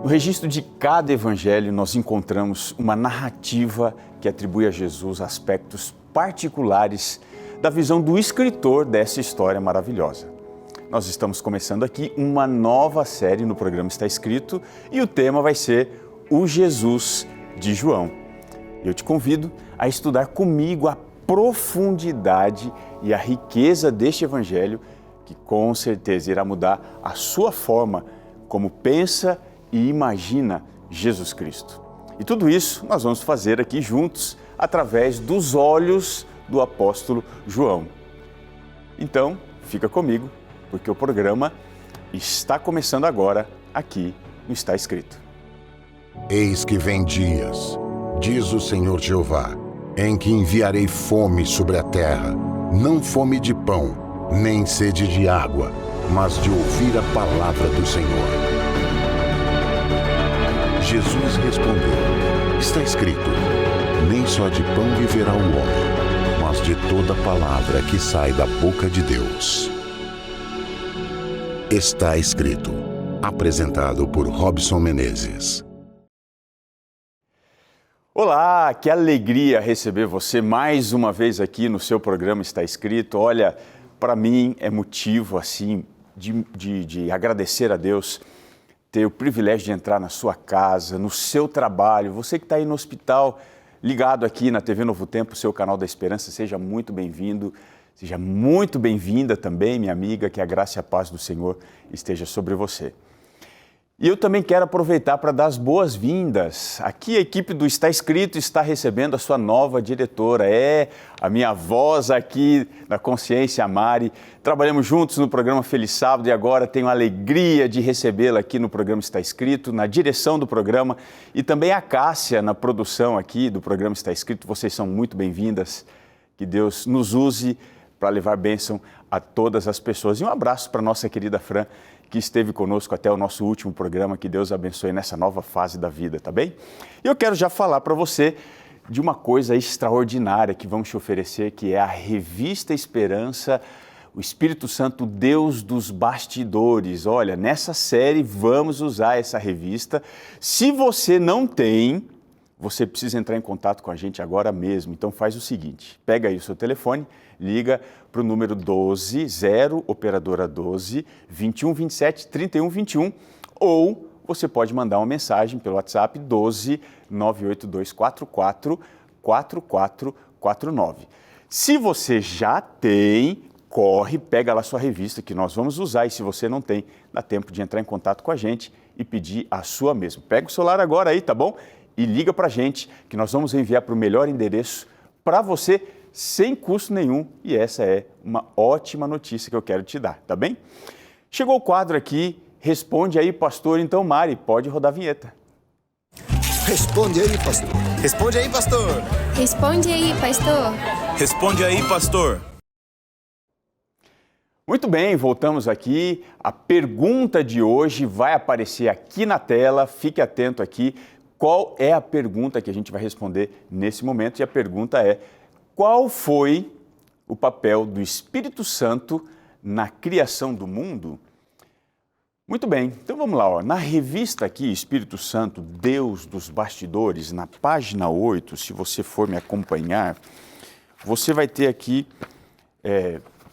No registro de cada evangelho, nós encontramos uma narrativa que atribui a Jesus aspectos particulares da visão do escritor dessa história maravilhosa. Nós estamos começando aqui uma nova série no programa Está Escrito e o tema vai ser o Jesus de João. Eu te convido a estudar comigo a profundidade e a riqueza deste evangelho que com certeza irá mudar a sua forma como pensa e imagina Jesus Cristo. E tudo isso nós vamos fazer aqui juntos através dos olhos do apóstolo João. Então, fica comigo, porque o programa está começando agora aqui no Está Escrito. Eis que vem dias, diz o Senhor Jeová, em que enviarei fome sobre a terra, não fome de pão, nem sede de água, mas de ouvir a palavra do Senhor. Jesus respondeu, está escrito, nem só de pão viverá o homem, mas de toda palavra que sai da boca de Deus. Está escrito, apresentado por Robson Menezes. Olá, que alegria receber você mais uma vez aqui no seu programa Está Escrito. Olha, para mim é motivo assim de agradecer a Deus ter o privilégio de entrar na sua casa, no seu trabalho. Você que está aí no hospital, ligado aqui na TV Novo Tempo, seu canal da Esperança, seja muito bem-vindo, seja muito bem-vinda também, minha amiga, que a graça e a paz do Senhor esteja sobre você. E eu também quero aproveitar para dar as boas-vindas. Aqui a equipe do Está Escrito está recebendo a sua nova diretora. É a minha voz aqui na Consciência, a Mari. Trabalhamos juntos no programa Feliz Sábado e agora tenho a alegria de recebê-la aqui no programa Está Escrito, na direção do programa e também a Cássia na produção aqui do programa Está Escrito. Vocês são muito bem-vindas. Que Deus nos use para levar bênção a todas as pessoas. E um abraço para a nossa querida Fran, que esteve conosco até o nosso último programa. Que Deus abençoe nessa nova fase da vida, tá bem? E eu quero já falar para você de uma coisa extraordinária que vamos te oferecer, que é a Revista Esperança, o Espírito Santo, Deus dos bastidores. Olha, nessa série vamos usar essa revista. Se você não tem, você precisa entrar em contato com a gente agora mesmo. Então faz o seguinte, pega aí o seu telefone, liga para o número 120, operadora 12, 21 27 31 21, ou você pode mandar uma mensagem pelo WhatsApp 12 98244 4449. Se você já tem, corre, pega lá sua revista que nós vamos usar, e se você não tem, dá tempo de entrar em contato com a gente e pedir a sua mesmo. Pega o celular agora aí, tá bom? E liga para a gente, que nós vamos enviar para o melhor endereço para você, sem custo nenhum. E essa é uma ótima notícia que eu quero te dar, tá bem? Chegou o quadro aqui, responde aí, pastor. Então, Mari, pode rodar a vinheta. Responde aí, pastor. Responde aí, pastor. Responde aí, pastor. Responde aí, pastor. Muito bem, voltamos aqui. A pergunta de hoje vai aparecer aqui na tela. Fique atento aqui. Qual é a pergunta que a gente vai responder nesse momento? E a pergunta é: qual foi o papel do Espírito Santo na criação do mundo? Muito bem, então vamos lá. Na revista aqui, Espírito Santo, Deus dos bastidores, na página 8, se você for me acompanhar, você vai ter aqui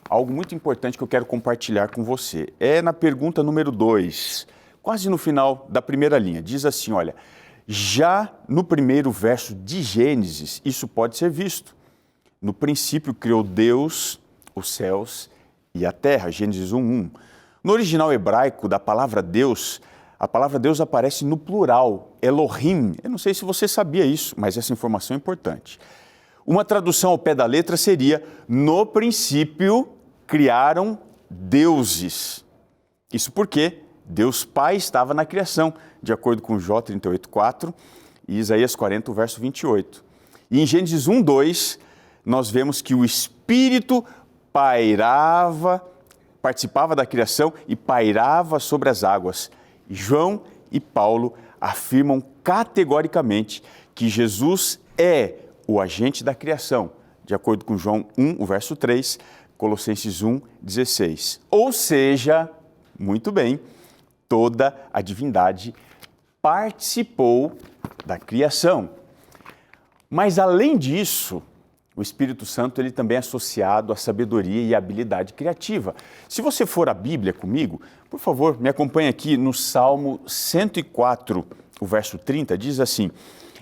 algo muito importante que eu quero compartilhar com você. É na pergunta número 2, quase no final da primeira linha. Diz assim, olha, já no primeiro verso de Gênesis, isso pode ser visto. No princípio criou Deus os céus e a terra, Gênesis 1:1. No original hebraico da palavra Deus, a palavra Deus aparece no plural, Elohim. Eu não sei se você sabia isso, mas essa informação é importante. Uma tradução ao pé da letra seria: no princípio criaram deuses. Isso porque Deus Pai estava na criação, de acordo com Jó 38:4 e Isaías 40, verso 28. E em Gênesis 1:2, nós vemos que o Espírito participava da criação e pairava sobre as águas. E João e Paulo afirmam categoricamente que Jesus é o agente da criação, de acordo com João 1, o verso 3, Colossenses 1, 16. Ou seja, muito bem, toda a divindade participou da criação. Mas além disso, o Espírito Santo ele também é associado à sabedoria e à habilidade criativa. Se você for à Bíblia comigo, por favor, me acompanhe aqui no Salmo 104, o verso 30, diz assim: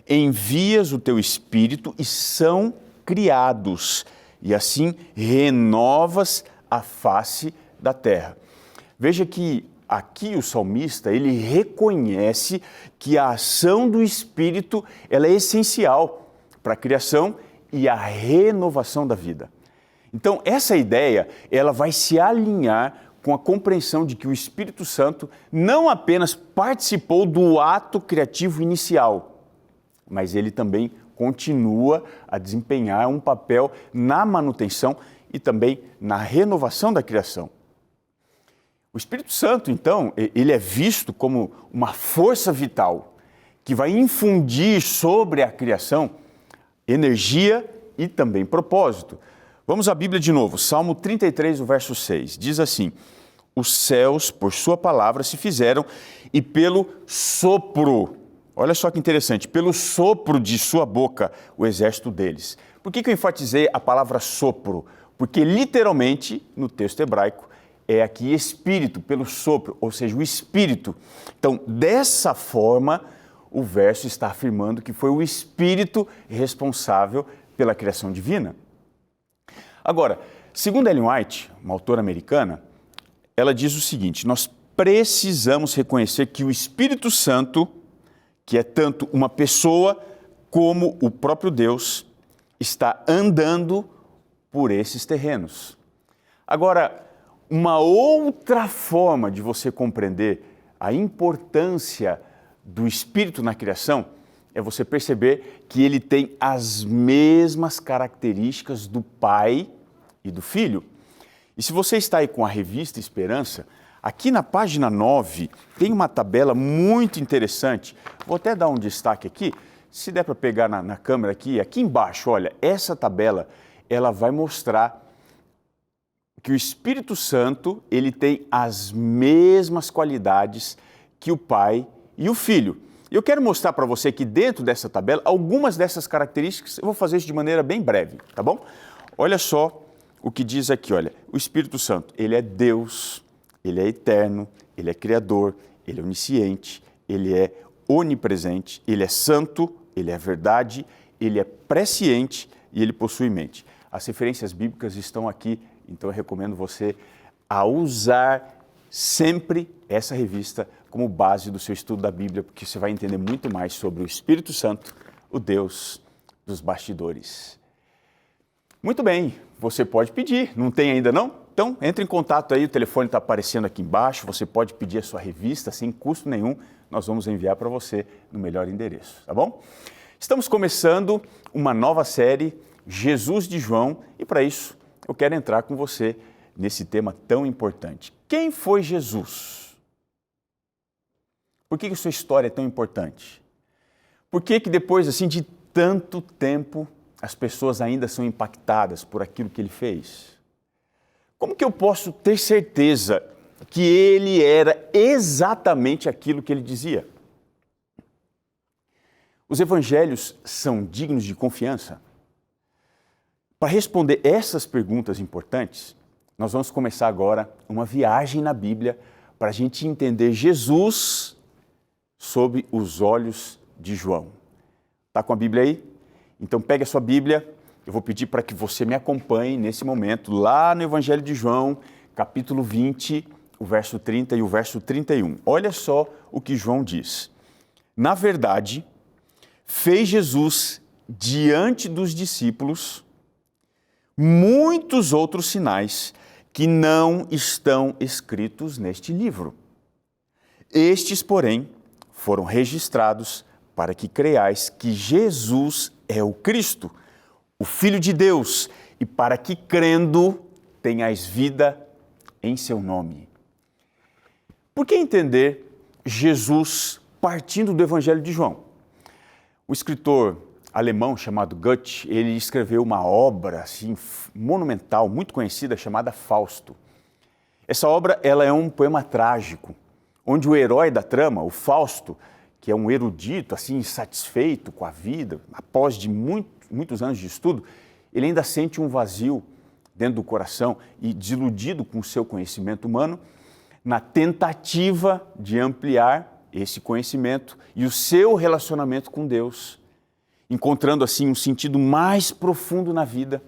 envias o teu Espírito e são criados, e assim renovas a face da terra. Veja que aqui o salmista, ele reconhece que a ação do Espírito ela é essencial para a criação e a renovação da vida. Então, essa ideia, ela vai se alinhar com a compreensão de que o Espírito Santo não apenas participou do ato criativo inicial, mas ele também continua a desempenhar um papel na manutenção e também na renovação da criação. O Espírito Santo, então, ele é visto como uma força vital que vai infundir sobre a criação energia e também propósito. Vamos à Bíblia de novo, Salmo 33, o verso 6, diz assim: os céus, por sua palavra, se fizeram e pelo sopro, olha só que interessante, pelo sopro de sua boca, o exército deles. Por que eu enfatizei a palavra sopro? Porque literalmente, no texto hebraico, é aqui espírito, pelo sopro, ou seja, o espírito. Então, dessa forma, o verso está afirmando que foi o Espírito responsável pela criação divina. Agora, segundo Ellen White, uma autora americana, ela diz o seguinte: nós precisamos reconhecer que o Espírito Santo, que é tanto uma pessoa como o próprio Deus, está andando por esses terrenos. Agora, uma outra forma de você compreender a importância do Espírito na criação é você perceber que ele tem as mesmas características do Pai e do Filho. E se você está aí com a revista Esperança, aqui na página 9 tem uma tabela muito interessante. Vou até dar um destaque aqui, se der para pegar na câmera aqui embaixo, olha, essa tabela, ela vai mostrar que o Espírito Santo, ele tem as mesmas qualidades que o Pai e o Filho. Eu quero mostrar para você que dentro dessa tabela, algumas dessas características, eu vou fazer isso de maneira bem breve, tá bom? Olha só o que diz aqui, olha, o Espírito Santo, ele é Deus, ele é eterno, ele é criador, ele é onisciente, ele é onipresente, ele é santo, ele é verdade, ele é presciente e ele possui mente. As referências bíblicas estão aqui, então eu recomendo você a usar sempre essa revista como base do seu estudo da Bíblia, porque você vai entender muito mais sobre o Espírito Santo, o Deus dos bastidores. Muito bem, você pode pedir, não tem ainda não? Então, entre em contato aí, o telefone está aparecendo aqui embaixo, você pode pedir a sua revista sem custo nenhum, nós vamos enviar para você no melhor endereço, tá bom? Estamos começando uma nova série, Jesus de João, e para isso eu quero entrar com você nesse tema tão importante. Quem foi Jesus? Por que sua história é tão importante? Por que depois assim, de tanto tempo as pessoas ainda são impactadas por aquilo que ele fez? Como que eu posso ter certeza que ele era exatamente aquilo que ele dizia? Os evangelhos são dignos de confiança? Para responder essas perguntas importantes, nós vamos começar agora uma viagem na Bíblia para a gente entender Jesus sob os olhos de João. Está com a Bíblia aí? Então pegue a sua Bíblia, eu vou pedir para que você me acompanhe nesse momento, lá no Evangelho de João, capítulo 20, o verso 30 e o verso 31. Olha só o que João diz. Na verdade, fez Jesus diante dos discípulos muitos outros sinais que não estão escritos neste livro. Estes, porém, foram registrados para que creiais que Jesus é o Cristo, o Filho de Deus, e para que, crendo, tenhais vida em seu nome. Por que entender Jesus partindo do Evangelho de João? O escritor alemão chamado Goethe, ele escreveu uma obra assim, monumental, muito conhecida, chamada Fausto. Essa obra ela é um poema trágico, onde o herói da trama, o Fausto, que é um erudito, assim, insatisfeito com a vida, após de muitos anos de estudo, ele ainda sente um vazio dentro do coração e desiludido com o seu conhecimento humano, na tentativa de ampliar esse conhecimento e o seu relacionamento com Deus, encontrando assim um sentido mais profundo na vida,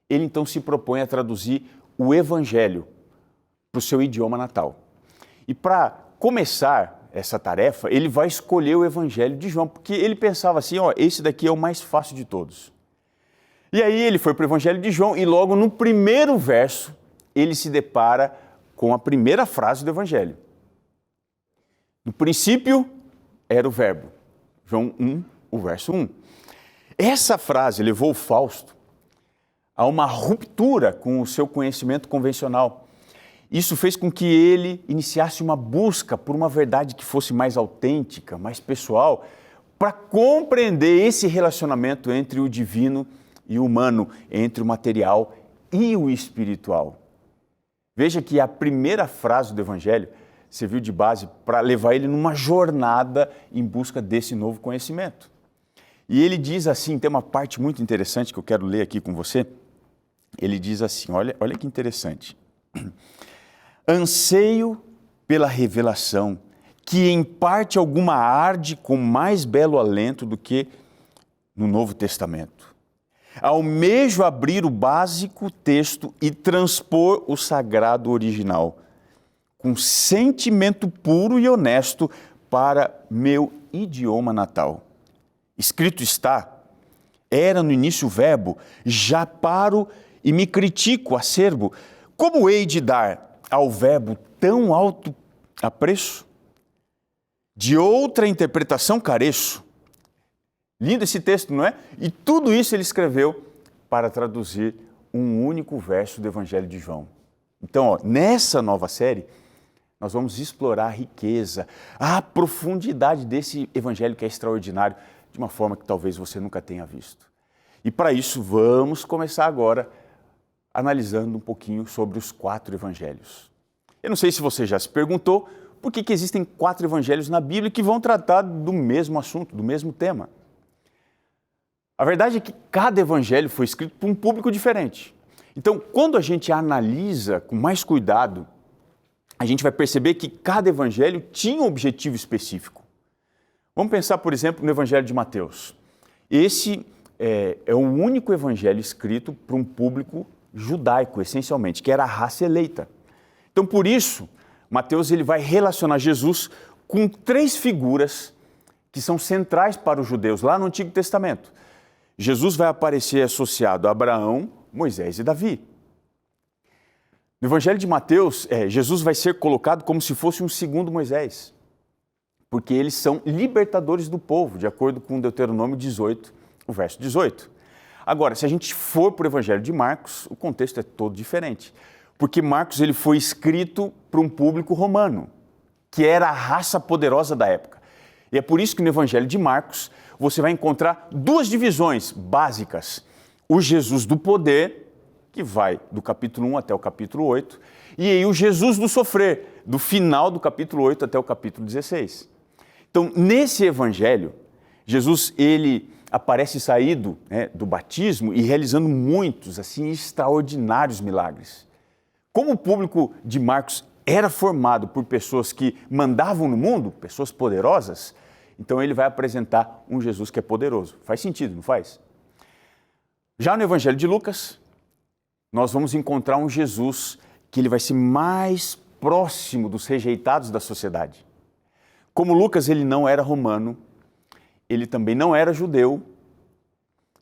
ele então se propõe a traduzir o Evangelho para o seu idioma natal. E para começar essa tarefa, ele vai escolher o Evangelho de João, porque ele pensava assim, esse daqui é o mais fácil de todos. E aí ele foi para o Evangelho de João e logo no primeiro verso ele se depara com a primeira frase do Evangelho. No princípio era o Verbo. João 1, o verso 1. Essa frase levou Fausto a uma ruptura com o seu conhecimento convencional. Isso fez com que ele iniciasse uma busca por uma verdade que fosse mais autêntica, mais pessoal, para compreender esse relacionamento entre o divino e o humano, entre o material e o espiritual. Veja que a primeira frase do Evangelho serviu de base para levar ele numa jornada em busca desse novo conhecimento. E ele diz assim, tem uma parte muito interessante que eu quero ler aqui com você. Ele diz assim, olha que interessante. Anseio pela revelação, que em parte alguma arde com mais belo alento do que no Novo Testamento. Almejo abrir o básico texto e transpor o sagrado original, com sentimento puro e honesto para meu idioma natal. Escrito está, era no início o verbo, já paro e me critico acerbo. Como hei de dar ao verbo tão alto apreço? De outra interpretação careço. Lindo esse texto, não é? E tudo isso ele escreveu para traduzir um único verso do Evangelho de João. Então, nessa nova série, nós vamos explorar a riqueza, a profundidade desse Evangelho que é extraordinário, de uma forma que talvez você nunca tenha visto. E para isso, vamos começar agora analisando um pouquinho sobre os 4 Evangelhos. Eu não sei se você já se perguntou por que existem 4 Evangelhos na Bíblia que vão tratar do mesmo assunto, do mesmo tema. A verdade é que cada evangelho foi escrito para um público diferente. Então, quando a gente analisa com mais cuidado, a gente vai perceber que cada evangelho tinha um objetivo específico. Vamos pensar, por exemplo, no Evangelho de Mateus. Esse é o único evangelho escrito para um público judaico, essencialmente, que era a raça eleita. Então, por isso, Mateus ele vai relacionar Jesus com 3 figuras que são centrais para os judeus lá no Antigo Testamento. Jesus vai aparecer associado a Abraão, Moisés e Davi. No Evangelho de Mateus, Jesus vai ser colocado como se fosse um segundo Moisés, porque eles são libertadores do povo, de acordo com Deuteronômio 18, o verso 18. Agora, se a gente for para o Evangelho de Marcos, o contexto é todo diferente, porque Marcos ele foi escrito para um público romano, que era a raça poderosa da época. E é por isso que no Evangelho de Marcos você vai encontrar 2 divisões básicas. O Jesus do poder, que vai do capítulo 1 até o capítulo 8, e aí o Jesus do sofrer, do final do capítulo 8 até o capítulo 16. Então, nesse Evangelho, Jesus ele aparece saído do batismo e realizando muitos, assim, extraordinários milagres. Como o público de Marcos era formado por pessoas que mandavam no mundo, pessoas poderosas, então ele vai apresentar um Jesus que é poderoso. Faz sentido, não faz? Já no Evangelho de Lucas, nós vamos encontrar um Jesus que ele vai ser mais próximo dos rejeitados da sociedade. Como Lucas ele não era romano, ele também não era judeu,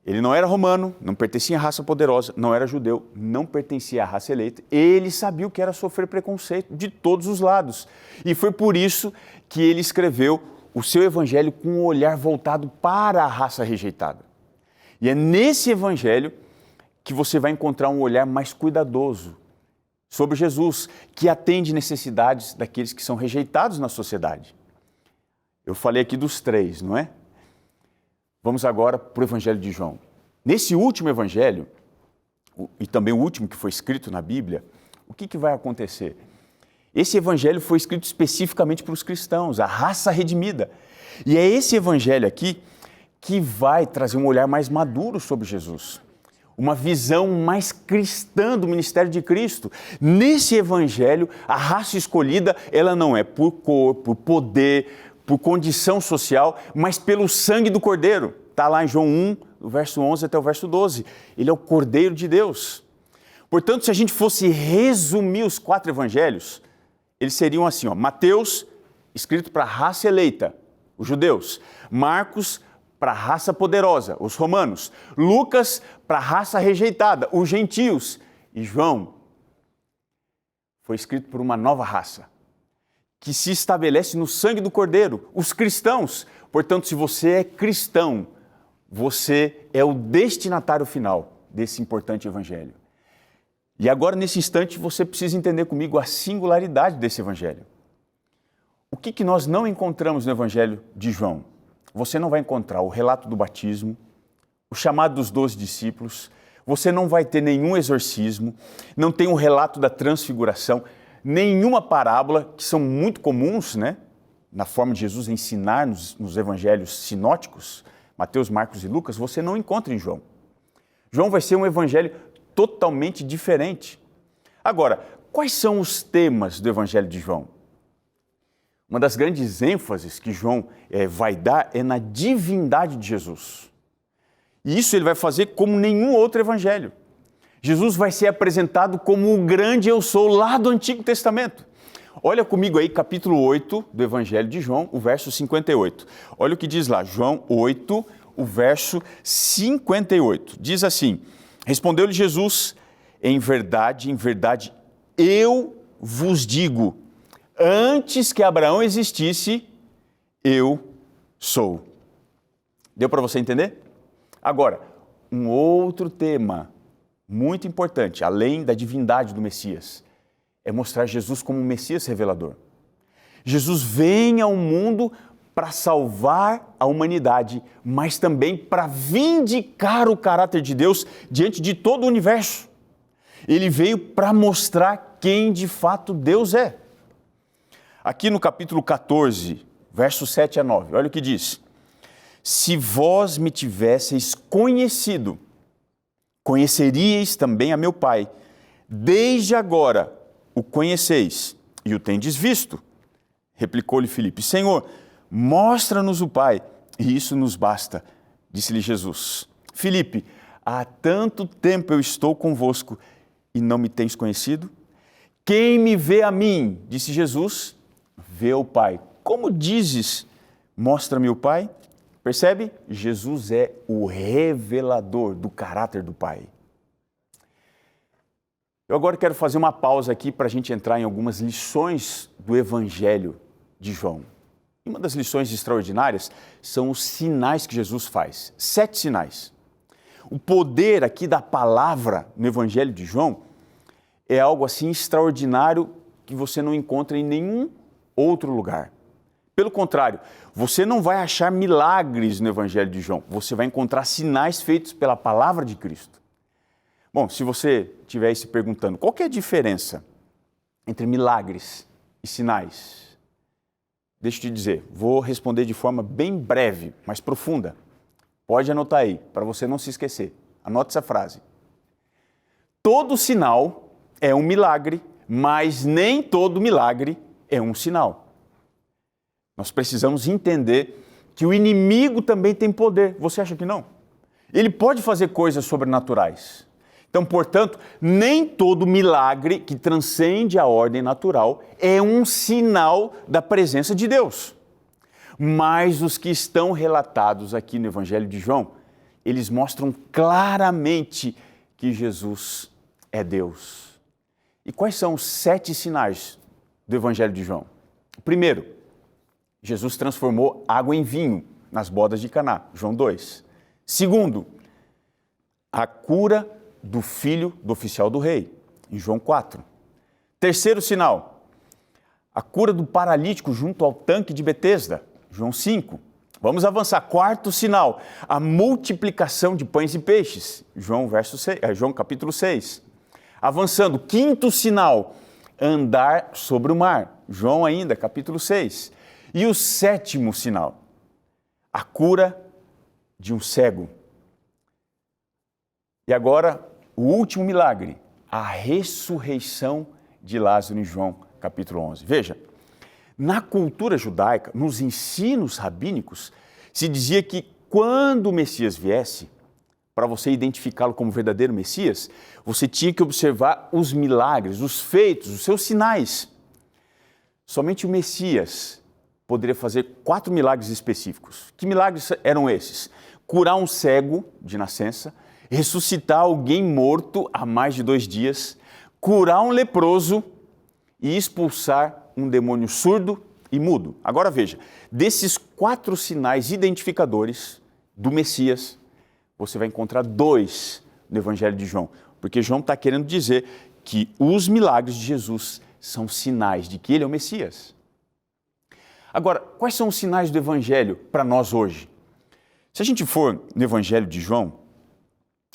ele não era romano, não pertencia à raça poderosa, não era judeu, não pertencia à raça eleita. Ele sabia o que era sofrer preconceito de todos os lados. E foi por isso que ele escreveu o seu evangelho com um olhar voltado para a raça rejeitada. E é nesse evangelho que você vai encontrar um olhar mais cuidadoso sobre Jesus, que atende necessidades daqueles que são rejeitados na sociedade. Eu falei aqui dos 3, não é? Vamos agora para o Evangelho de João. Nesse último Evangelho, e também o último que foi escrito na Bíblia, o que vai acontecer? Esse evangelho foi escrito especificamente para os cristãos, a raça redimida. E é esse evangelho aqui que vai trazer um olhar mais maduro sobre Jesus. Uma visão mais cristã do ministério de Cristo. Nesse evangelho, a raça escolhida, ela não é por cor, por poder, por condição social, mas pelo sangue do Cordeiro. Está lá em João 1, do verso 11 até o verso 12. Ele é o Cordeiro de Deus. Portanto, se a gente fosse resumir os 4 evangelhos, eles seriam assim, ó, Mateus, escrito para a raça eleita, os judeus. Marcos, para a raça poderosa, os romanos. Lucas, para a raça rejeitada, os gentios. E João foi escrito por uma nova raça, que se estabelece no sangue do Cordeiro, os cristãos. Portanto, se você é cristão, você é o destinatário final desse importante evangelho. E agora, nesse instante, você precisa entender comigo a singularidade desse evangelho. O que nós não encontramos no evangelho de João? Você não vai encontrar o relato do batismo, o chamado dos 12 discípulos, você não vai ter nenhum exorcismo, não tem um relato da transfiguração, nenhuma parábola, que são muito comuns, né, na forma de Jesus ensinar nos evangelhos sinóticos, Mateus, Marcos e Lucas, você não encontra em João. João vai ser um evangelho totalmente diferente. Agora, quais são os temas do evangelho de João? Uma das grandes ênfases que João vai dar é na divindade de Jesus. E isso ele vai fazer como nenhum outro evangelho. Jesus vai ser apresentado como o grande eu sou lá do Antigo Testamento. Olha comigo aí, capítulo 8 do evangelho de João, o verso 58. Olha o que diz lá, João 8, o verso 58. Diz assim, respondeu-lhe Jesus, em verdade, eu vos digo, antes que Abraão existisse, eu sou. Deu para você entender? Agora, um outro tema muito importante, além da divindade do Messias, é mostrar Jesus como um Messias revelador. Jesus vem ao mundo para salvar a humanidade, mas também para vindicar o caráter de Deus diante de todo o universo. Ele veio para mostrar quem de fato Deus é. Aqui no capítulo 14, versos 7 a 9, olha o que diz. Se vós me tivesseis conhecido, conheceríeis também a meu Pai. Desde agora o conheceis e o tendes visto. Replicou-lhe Filipe, Senhor, mostra-nos o Pai, e isso nos basta. Disse-lhe Jesus, Filipe, há tanto tempo eu estou convosco e não me tens conhecido? Quem me vê a mim, disse Jesus, vê o Pai. Como dizes, mostra-me o Pai? Percebe? Jesus é o revelador do caráter do Pai. Eu agora quero fazer uma pausa aqui para a gente entrar em algumas lições do Evangelho de João. Uma das lições extraordinárias são os sinais que Jesus faz. 7 sinais. O poder aqui da palavra no Evangelho de João é algo assim extraordinário que você não encontra em nenhum outro lugar. Pelo contrário, você não vai achar milagres no Evangelho de João, você vai encontrar sinais feitos pela palavra de Cristo. Bom, se você estiver se perguntando qual que é a diferença entre milagres e sinais, deixa eu te dizer, vou responder de forma bem breve, mas profunda. Pode anotar aí, para você não se esquecer. Anote essa frase. Todo sinal é um milagre, mas nem todo milagre é um sinal. Nós precisamos entender que o inimigo também tem poder. Você acha que não? Ele pode fazer coisas sobrenaturais. Então, portanto, nem todo milagre que transcende a ordem natural é um sinal da presença de Deus. Mas os que estão relatados aqui no Evangelho de João, eles mostram claramente que Jesus é Deus. E quais são os 7 sinais do Evangelho de João? O primeiro, Jesus transformou água em vinho nas bodas de Caná, João 2. Segundo, a cura do filho do oficial do rei, em João 4. Terceiro sinal, a cura do paralítico junto ao tanque de Betesda, João 5. Vamos avançar. Quarto sinal, a multiplicação de pães e peixes, João capítulo 6. Avançando, quinto sinal, andar sobre o mar. João ainda, capítulo 6. E o 7º sinal, a cura de um cego. E agora, o último milagre, a ressurreição de Lázaro em João, capítulo 11. Veja, na cultura judaica, nos ensinos rabínicos, se dizia que quando o Messias viesse, para você identificá-lo como verdadeiro Messias, você tinha que observar os milagres, os feitos, os seus sinais. Somente o Messias poderia fazer 4 milagres específicos. Que milagres eram esses? Curar um cego de nascença, ressuscitar alguém morto há mais de 2 dias, curar um leproso e expulsar um demônio surdo e mudo. Agora veja, desses 4 sinais identificadores do Messias, você vai encontrar 2 no Evangelho de João, porque João está querendo dizer que os milagres de Jesus são sinais de que ele é o Messias. Agora, quais são os sinais do Evangelho para nós hoje? Se a gente for no Evangelho de João,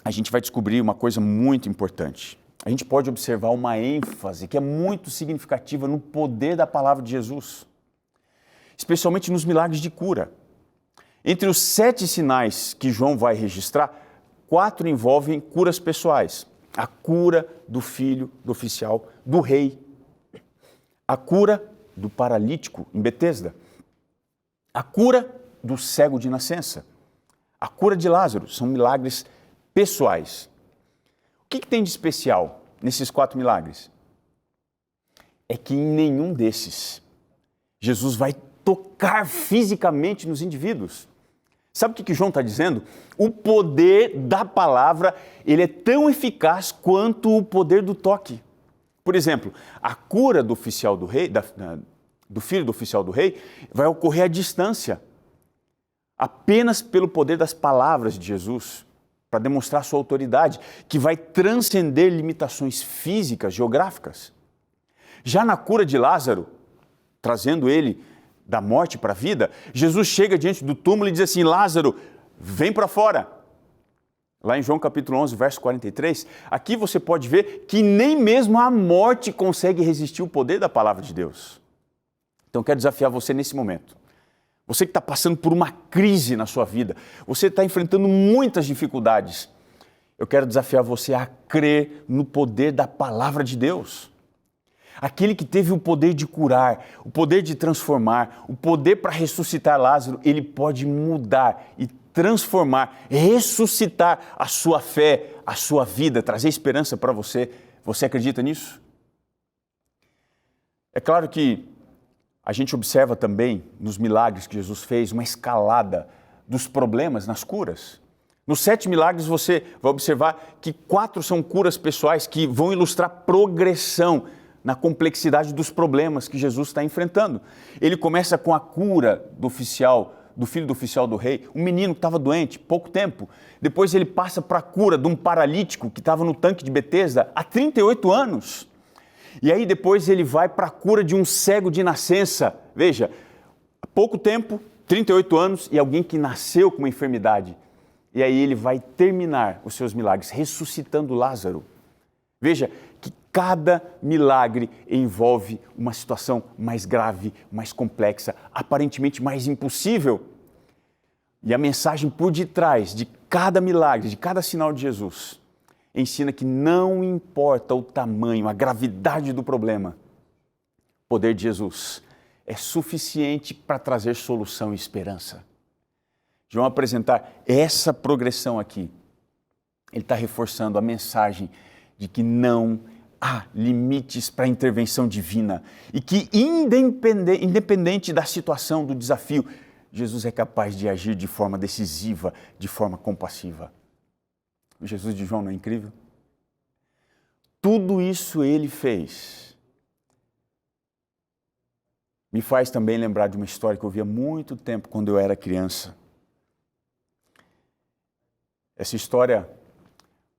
a gente vai descobrir uma coisa muito importante. A gente pode observar uma ênfase que é muito significativa no poder da palavra de Jesus, especialmente nos milagres de cura. Entre os 7 sinais que João vai registrar, 4 envolvem curas pessoais. A cura do filho do oficial do rei, a cura do paralítico em Betesda, a cura do cego de nascença, a cura de Lázaro. São milagres pessoais. O que tem de especial nesses 4 milagres? É que em nenhum desses Jesus vai tocar fisicamente nos indivíduos. Sabe o que João está dizendo? O poder da palavra, ele é tão eficaz quanto o poder do toque. Por exemplo, a cura do oficial do rei, do filho do oficial do rei, vai ocorrer à distância, apenas pelo poder das palavras de Jesus, para demonstrar sua autoridade, que vai transcender limitações físicas, geográficas. Já na cura de Lázaro, trazendo ele da morte para a vida, Jesus chega diante do túmulo e diz assim: Lázaro, vem para fora. Lá em João capítulo 11, verso 43, aqui você pode ver que nem mesmo a morte consegue resistir o poder da palavra de Deus. Então eu quero desafiar você nesse momento. Você que está passando por uma crise na sua vida, você está enfrentando muitas dificuldades. Eu quero desafiar você a crer no poder da palavra de Deus. Aquele que teve o poder de curar, o poder de transformar, o poder para ressuscitar Lázaro, ele pode mudar e transformar, ressuscitar a sua fé, a sua vida, trazer esperança para você. Você acredita nisso? É claro que a gente observa também nos milagres que Jesus fez uma escalada dos problemas nas curas. Nos 7 milagres você vai observar que 4 são curas pessoais que vão ilustrar progressão na complexidade dos problemas que Jesus está enfrentando. Ele começa com a cura do filho do oficial do rei, um menino que estava doente, pouco tempo. Depois ele passa para a cura de um paralítico que estava no tanque de Betesda há 38 anos. E aí depois ele vai para a cura de um cego de nascença. Veja, há pouco tempo, 38 anos, e alguém que nasceu com uma enfermidade. E aí ele vai terminar os seus milagres ressuscitando Lázaro. Veja que cada milagre envolve uma situação mais grave, mais complexa, aparentemente mais impossível. E a mensagem por detrás de cada milagre, de cada sinal de Jesus, ensina que não importa o tamanho, a gravidade do problema, o poder de Jesus é suficiente para trazer solução e esperança. João apresentar essa progressão aqui, ele está reforçando a mensagem de que não há limites para a intervenção divina e que, independente da situação, do desafio, Jesus é capaz de agir de forma decisiva, de forma compassiva. O Jesus de João não é incrível? Tudo isso ele fez. Me faz também lembrar de uma história que eu vi há muito tempo, quando eu era criança. Essa história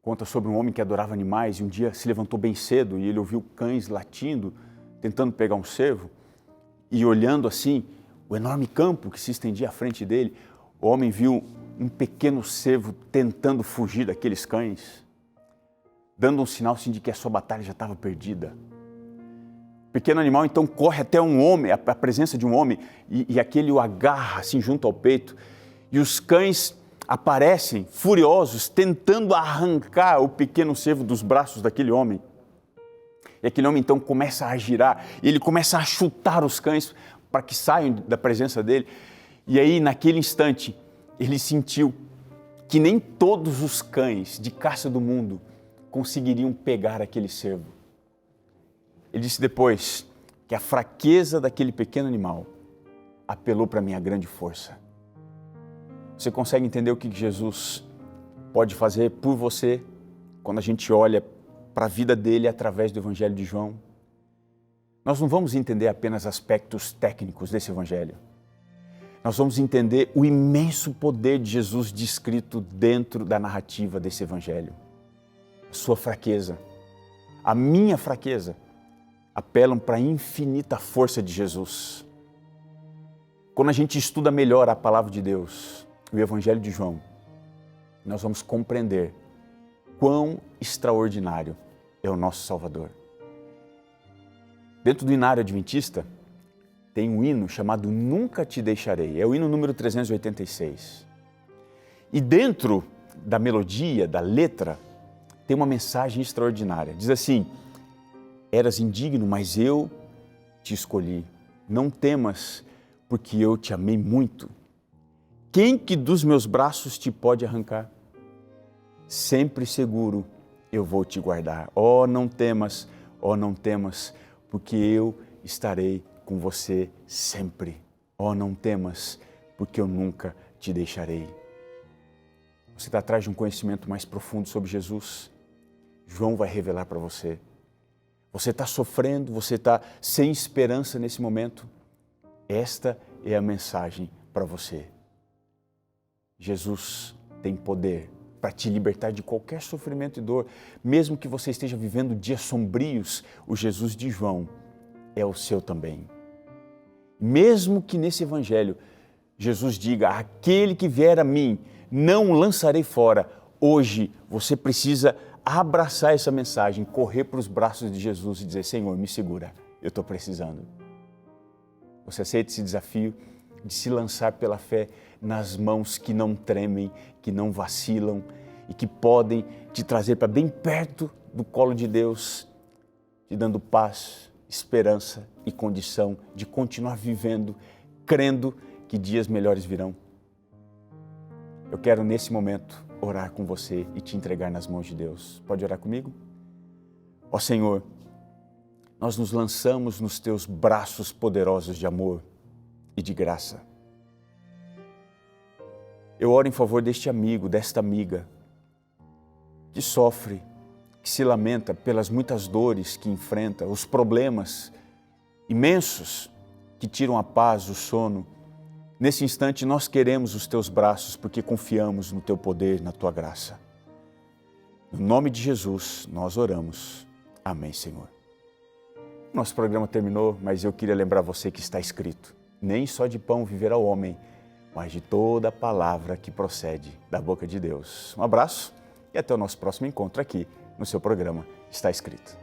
conta sobre um homem que adorava animais e um dia se levantou bem cedo e ele ouviu cães latindo, tentando pegar um cervo. E olhando assim, o enorme campo que se estendia à frente dele, o homem viu um pequeno cervo tentando fugir daqueles cães, dando um sinal assim, de que a sua batalha já estava perdida. pequeno animal então corre até um homem, a presença de um homem, e aquele o agarra assim junto ao peito. E os cães aparecem furiosos, tentando arrancar o pequeno servo dos braços daquele homem. E aquele homem então começa a girar, e ele começa a chutar os cães para que saiam da presença dele. E aí, naquele instante, ele sentiu que nem todos os cães de caça do mundo conseguiriam pegar aquele servo. Ele disse depois que a fraqueza daquele pequeno animal apelou para a minha grande força. Você consegue entender o que Jesus pode fazer por você quando a gente olha para a vida dele através do Evangelho de João? Nós não vamos entender apenas aspectos técnicos desse Evangelho. Nós vamos entender o imenso poder de Jesus descrito dentro da narrativa desse Evangelho. A sua fraqueza, a minha fraqueza, apelam para a infinita força de Jesus. Quando a gente estuda melhor a palavra de Deus, o Evangelho de João, nós vamos compreender quão extraordinário é o nosso Salvador. Dentro do Inário Adventista, tem um hino chamado Nunca Te Deixarei. É o hino número 386. E dentro da melodia, da letra, tem uma mensagem extraordinária. Diz assim: eras indigno, mas eu te escolhi. Não temas, porque eu te amei muito. Quem que dos meus braços te pode arrancar? Sempre seguro eu vou te guardar. Oh, não temas, porque eu estarei com você sempre. Oh, não temas, porque eu nunca te deixarei. Você está atrás de um conhecimento mais profundo sobre Jesus? João vai revelar para você. Você está sofrendo, você está sem esperança nesse momento? Esta é a mensagem para você. Jesus tem poder para te libertar de qualquer sofrimento e dor, mesmo que você esteja vivendo dias sombrios. O Jesus de João é o seu também. Mesmo que nesse Evangelho Jesus diga: aquele que vier a mim, não o lançarei fora. Hoje você precisa abraçar essa mensagem, correr para os braços de Jesus e dizer: Senhor, me segura, eu estou precisando. Você aceita esse desafio de se lançar pela fé nas mãos que não tremem, que não vacilam e que podem te trazer para bem perto do colo de Deus, te dando paz, esperança e condição de continuar vivendo, crendo que dias melhores virão? Eu quero nesse momento orar com você e te entregar nas mãos de Deus. Pode orar comigo? Ó Senhor, nós nos lançamos nos teus braços poderosos de amor e de graça. Eu oro em favor deste amigo, desta amiga, que sofre, que se lamenta pelas muitas dores que enfrenta, os problemas imensos que tiram a paz, o sono. Nesse instante, nós queremos os teus braços porque confiamos no teu poder, na tua graça. No nome de Jesus, nós oramos. Amém, Senhor. Nosso programa terminou, mas eu queria lembrar você que está escrito: nem só de pão viverá o homem, mas de toda a palavra que procede da boca de Deus. Um abraço e até o nosso próximo encontro aqui no seu programa Está Escrito.